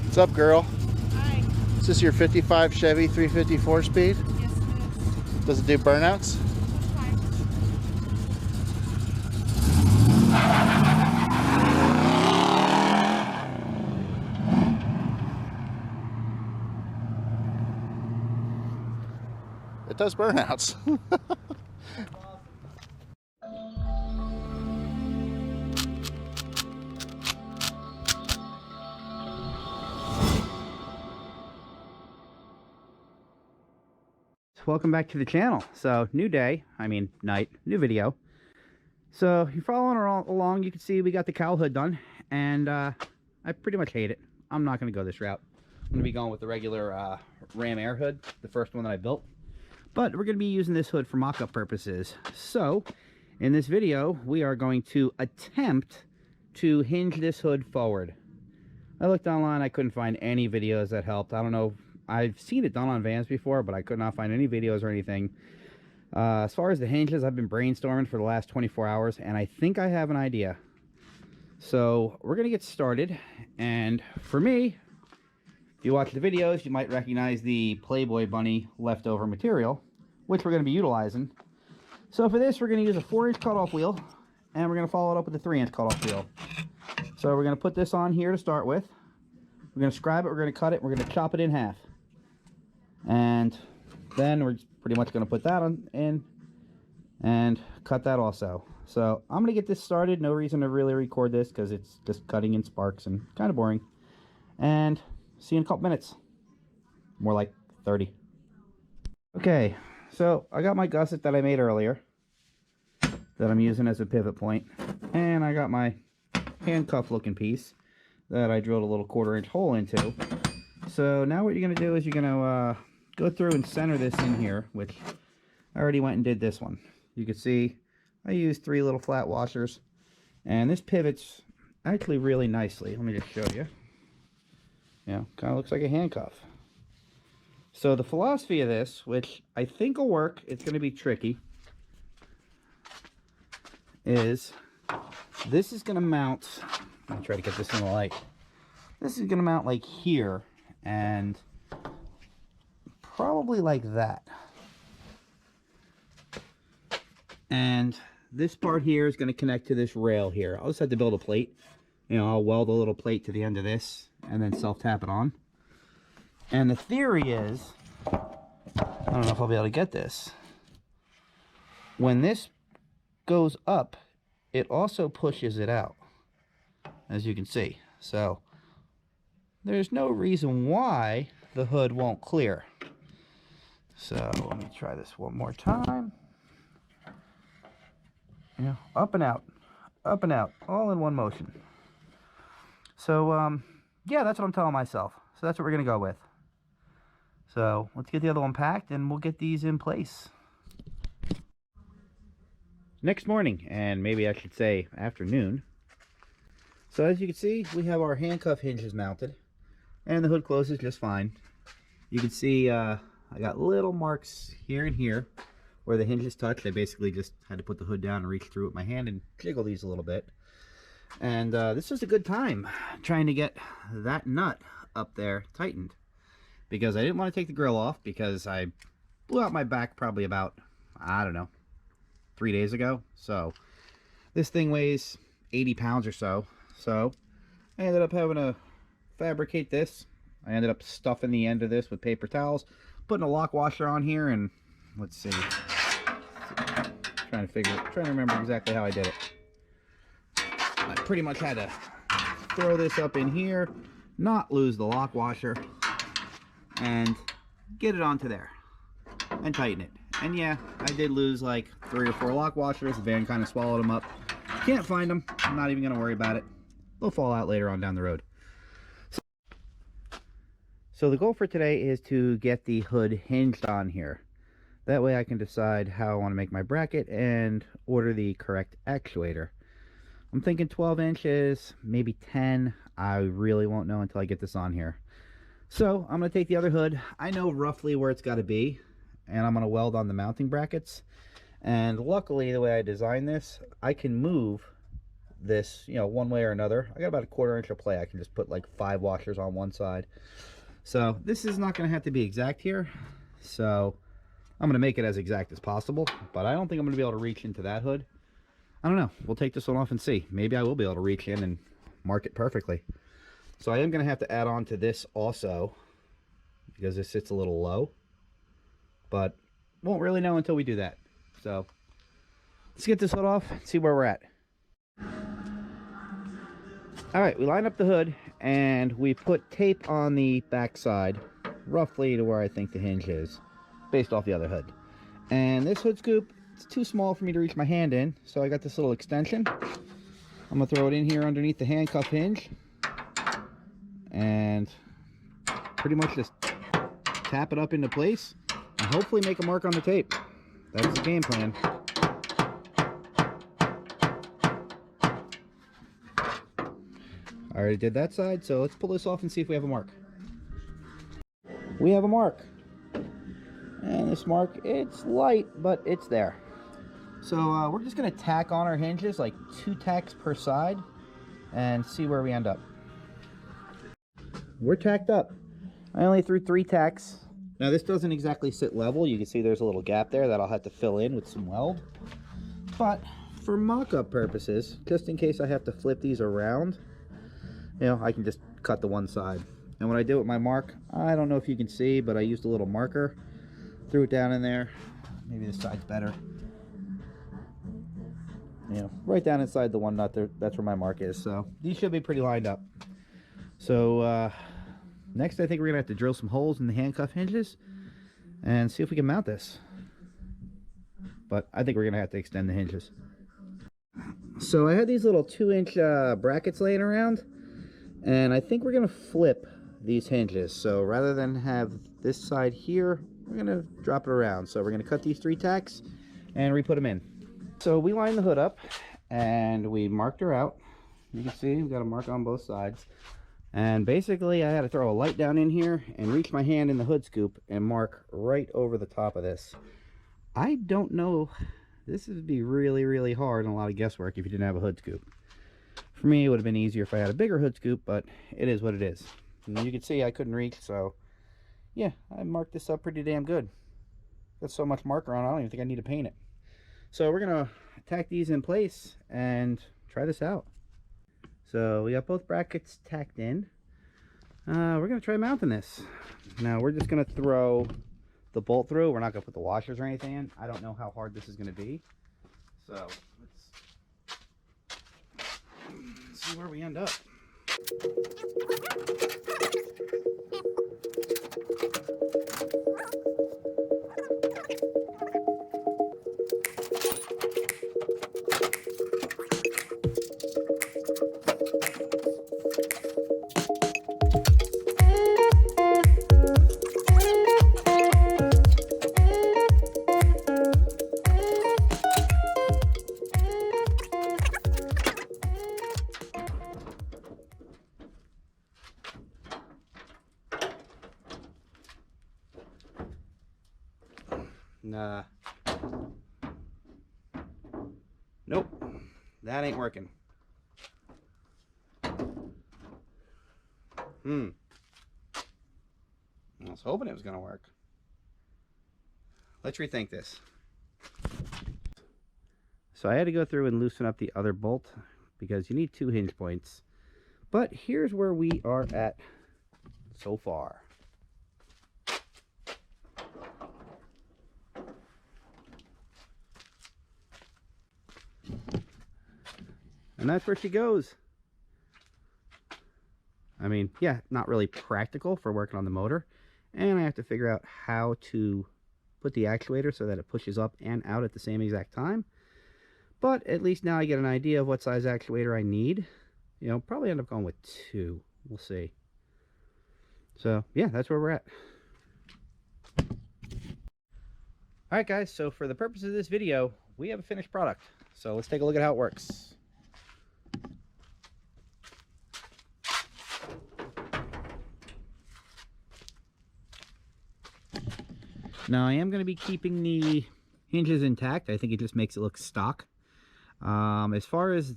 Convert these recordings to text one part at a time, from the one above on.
What's up, girl? Hi. Is this your 55 Chevy 354 speed? Yes, it is. Does it do burnouts? That's fine. It does burnouts. Welcome back to the channel. So new day, night, new video. So if you're following along, you can see we got the cowl hood done, and I pretty much hate it. I'm not going to go this route. I'm going to be going with the regular Ram Air hood, the first one that I built. But we're going to be using this hood for mock-up purposes. So in this video, we are going to attempt to hinge this hood forward. I looked online, I couldn't find any videos that helped. I don't know. I've seen it done on vans before, but I could not find any videos or anything. As far as the hinges, I've been brainstorming for the last 24 hours, and I think I have an idea. So we're going to get started. And for me, if you watch the videos, you might recognize the Playboy Bunny leftover material, which we're going to be utilizing. So for this, we're going to use a 4-inch cutoff wheel, and we're going to follow it up with a 3-inch cutoff wheel. So we're going to put this on here to start with. We're going to scribe it, we're going to cut it, we're going to chop it in half. And then we're pretty much going to put that on in and cut that also. So I'm going to get this started. No reason to really record this because it's just cutting in sparks and kind of boring. And see you in a couple minutes. More like 30. Okay, so I got my gusset that I made earlier that I'm using as a pivot point. And I got my handcuff looking piece that I drilled a little 1/4-inch hole into. So now what you're going to do is you're going to go through and center this in here, which I already went and did this one. You can see I used 3 little flat washers, and this pivots actually really nicely. Let me just show you. Yeah, kind of looks like a handcuff. So the philosophy of this, which I think will work, it's going to be tricky, is this is going to mount. Let me try to get this in the light. This is going to mount like here, and probably like that. And this part here is going to connect to this rail here. I'll just have to build a plate. You know, I'll weld a little plate to the end of this and then self-tap it on. And the theory is, I don't know if I'll be able to get this. When this goes up, it also pushes it out, as you can see. So there's no reason why the hood won't clear. So let me try this one more time. Yeah, up and out, all in one motion. So yeah, that's what I'm telling myself. So that's what we're gonna go with. So let's get the other one packed and we'll get these in place. Next morning, and maybe I should say afternoon. So as you can see, we have our handcuff hinges mounted, and the hood closes just fine. You can see I got little marks here and here where the hinges touch. I basically just had to put the hood down and reach through with my hand and jiggle these a little bit. And this was a good time trying to get that nut up there tightened, because I didn't want to take the grill off because I blew out my back probably about, I don't know, 3 days ago. So this thing weighs 80 pounds or so. So I ended up having to fabricate this. I ended up stuffing the end of this with paper towels, putting a lock washer on here, and let's see. Trying to remember exactly how I did it. I pretty much had to throw this up in here, not lose the lock washer, and get it onto there and tighten it. And yeah, I did lose like 3 or 4 lock washers. The van kind of swallowed them up. Can't find them. I'm not even going to worry about it. They'll fall out later on down the road. So the goal for today is to get the hood hinged on here. That way I can decide how I want to make my bracket and order the correct actuator. I'm thinking 12 inches, maybe 10. I really won't know until I get this on here. So I'm going to take the other hood. I know roughly where it's got to be, and I'm going to weld on the mounting brackets. And luckily, the way I designed this, I can move this, you know, one way or another. I got about a 1/4 inch of play. I can just put like 5 washers on one side. So this is not going to have to be exact here. So I'm going to make it as exact as possible, but I don't think I'm going to be able to reach into that hood. I don't know. We'll take this one off and see. Maybe I will be able to reach in and mark it perfectly. So I am going to have to add on to this also, because this sits a little low, but won't really know until we do that. So let's get this hood off and see where we're at. All right, we line up the hood and we put tape on the back side, roughly to where I think the hinge is, based off the other hood. And this hood scoop, it's too small for me to reach my hand in, so I got this little extension. I'm gonna throw it in here underneath the handcuff hinge and pretty much just tap it up into place and hopefully make a mark on the tape. That's the game plan. I already did that side, so let's pull this off and see if we have a mark. We have a mark. And this mark, it's light, but it's there. So we're just gonna tack on our hinges, like 2 tacks per side, and see where we end up. We're tacked up. I only threw 3 tacks. Now this doesn't exactly sit level. You can see there's a little gap there that I'll have to fill in with some weld. But for mock-up purposes, just in case I have to flip these around, you know, I can just cut the one side. And what I did with my mark, I don't know if you can see, but I used a little marker, threw it down in there. Maybe this side's better. You know, right down inside the one nut there, that's where my mark is. So these should be pretty lined up. So next I think we're gonna have to drill some holes in the handcuff hinges and see if we can mount this. But I think we're gonna have to extend the hinges. So I had these little 2-inch brackets laying around, and I think we're gonna flip these hinges. So rather than have this side here, we're gonna drop it around. So we're gonna cut these 3 tacks and re-put them in. So we lined the hood up and we marked her out. You can see we got a mark on both sides. And basically I had to throw a light down in here and reach my hand in the hood scoop and mark right over the top of this. I don't know, this would be really, really hard and a lot of guesswork if you didn't have a hood scoop. For me, it would have been easier if I had a bigger hood scoop, but it is what it is. And you can see I couldn't reach, so yeah, I marked this up pretty damn good. Got so much marker on, I don't even think I need to paint it. So we're gonna tack these in place and try this out. So we got both brackets tacked in. We're gonna try mounting this. Now we're just gonna throw the bolt through. We're not gonna put the washers or anything in. I don't know how hard this is gonna be. So let's see where we end up. Nah. Nope. That ain't working. I was hoping it was gonna work. Let's rethink this. So I had to go through and loosen up the other bolt because you need 2 hinge points. But here's where we are at so far. And that's where she goes. I mean, yeah, not really practical for working on the motor. And I have to figure out how to put the actuator so that it pushes up and out at the same exact time. But at least now I get an idea of what size actuator I need. You know, probably end up going with 2. We'll see. So, yeah, that's where we're at. Alright guys, so for the purpose of this video, we have a finished product. So let's take a look at how it works. Now I am going to be keeping the hinges intact. I think it just makes it look stock. As far as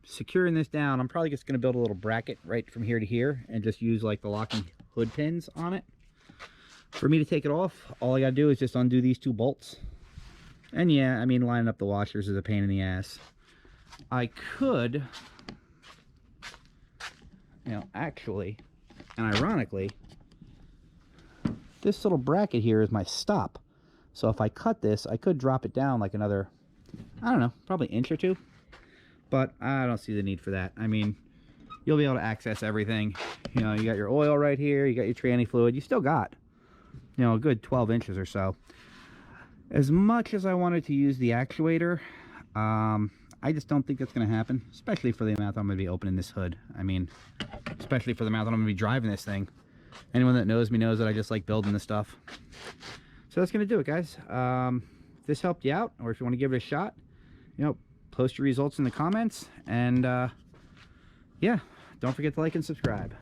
securing this down, I'm probably just going to build a little bracket right from here to here and just use like the locking hood pins on it. For me to take it off, all I got to do is just undo these 2 bolts. And yeah, I mean, lining up the washers is a pain in the ass. I could, you know, actually, and ironically, this little bracket here is my stop. So if I cut this, I could drop it down like another, I don't know, probably inch or 2. But I don't see the need for that. I mean, you'll be able to access everything. You know, you got your oil right here, you got your tranny fluid. You still got, you know, a good 12 inches or so. As much as I wanted to use the actuator, I just don't think that's going to happen, especially for the amount that I'm going to be opening this hood. I mean, especially for the amount that I'm going to be driving this thing. Anyone that knows me knows that I just like building this stuff. So that's going to do it, guys. If this helped you out, or if you want to give it a shot, you know, post your results in the comments. And, yeah, don't forget to like and subscribe.